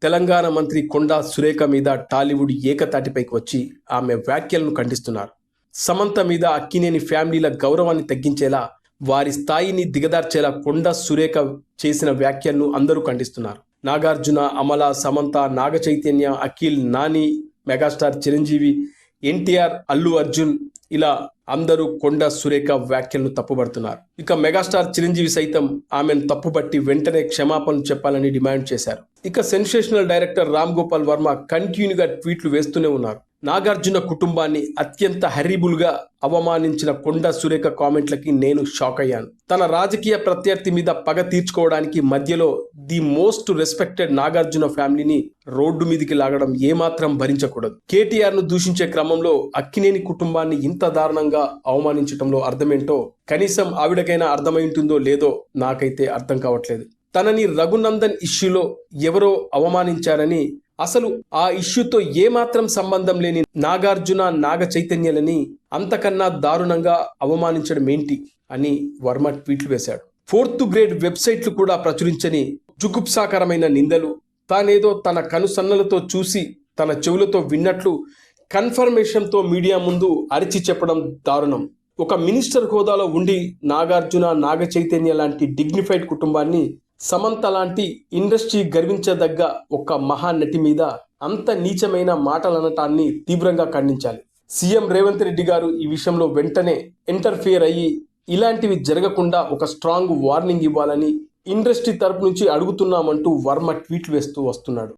తెలంగాణ మంత్రి కొండా సురేఖ మీద టాలీవుడ్ ఏకతాటిపైకి వచ్చి ఆమె వ్యాఖ్యలను ఖండిస్తున్నారు. సమంత మీద అక్కినేని ఫ్యామిలీల గౌరవాన్ని తగ్గించేలా, వారి స్థాయిని దిగదార్చేలా కొండా సురేఖ చేసిన వ్యాఖ్యలను అందరూ ఖండిస్తున్నారు. నాగార్జున, అమల, సమంత, నాగ చైతన్య, అఖిల్, నాని, మెగాస్టార్ చిరంజీవి, ఎన్టీఆర్, అల్లు అర్జున్ ఇలా అందరూ కొండా సురేఖ వ్యాఖ్యలను తప్పుపడుతున్నారు. ఇక మెగాస్టార్ చిరంజీవి సైతం ఆమెను తప్పుపట్టి వెంటనే క్షమాపణలు చెప్పాలని డిమాండ్ చేశారు. ఇక సెన్సేషనల్ డైరెక్టర్ రామ్ గోపాల్ వర్మ కంటిన్యూగా ట్వీట్లు వేస్తూనే ఉన్నారు. నాగార్జున కుటుంబాన్ని అత్యంత హర్రిబుల్గా అవమానించిన కొండా సురేఖ కామెంట్లకి నేను షాక్ అయ్యాను. తన రాజకీయ ప్రత్యర్థి మీద పగ తీర్చుకోవడానికి మధ్యలో ది మోస్ట్ రెస్పెక్టెడ్ నాగార్జున ఫ్యామిలీని రోడ్డు మీదికి లాగడం ఏమాత్రం భరించకూడదు. కేటీఆర్ ను దూషించే క్రమంలో అక్కినేని కుటుంబాన్ని ఇంత దారుణంగా అవమానించడంలో అర్థమేంటో కనీసం ఆవిడకైనా అర్థమై ఉంటుందో లేదో నాకైతే అర్థం కావట్లేదు. తనని రఘునందన్ ఇష్యూలో ఎవరో అవమానించారని, అసలు ఆ ఇష్యూతో ఏమాత్రం సంబంధం లేని నాగార్జున, నాగ చైతన్యలని అంతకన్నా దారుణంగా అవమానించడం ఏంటి అని వర్మ ట్వీట్లు వేశాడు. 4th గ్రేడ్ వెబ్సైట్లు కూడా ప్రచురించని జుగుప్సాకరమైన నిందలు, తానేదో తన కనుసన్నలతో చూసి తన చెవులతో విన్నట్లు కన్ఫర్మేషన్తో మీడియా ముందు అరిచి చెప్పడం దారుణం. ఒక మినిస్టర్ హోదాలో ఉండి నాగార్జున, నాగ చైతన్య లాంటి డిగ్నిఫైడ్ కుటుంబాన్ని, సమంత లాంటి ఇండస్ట్రీ గర్వించదగ్గ ఒక మహానటి మీద అంత నీచమైన మాటలనటాన్ని తీవ్రంగా ఖండించాలి. సీఎం రేవంత్ రెడ్డి గారు ఈ విషయంలో వెంటనే ఇంటర్ఫియర్ అయ్యి ఇలాంటివి జరగకుండా ఒక స్ట్రాంగ్ వార్నింగ్ ఇవ్వాలని ఇండస్ట్రీ తరపు నుంచి అడుగుతున్నామంటూ వర్మ ట్వీట్లు వేస్తూ వస్తున్నాడు.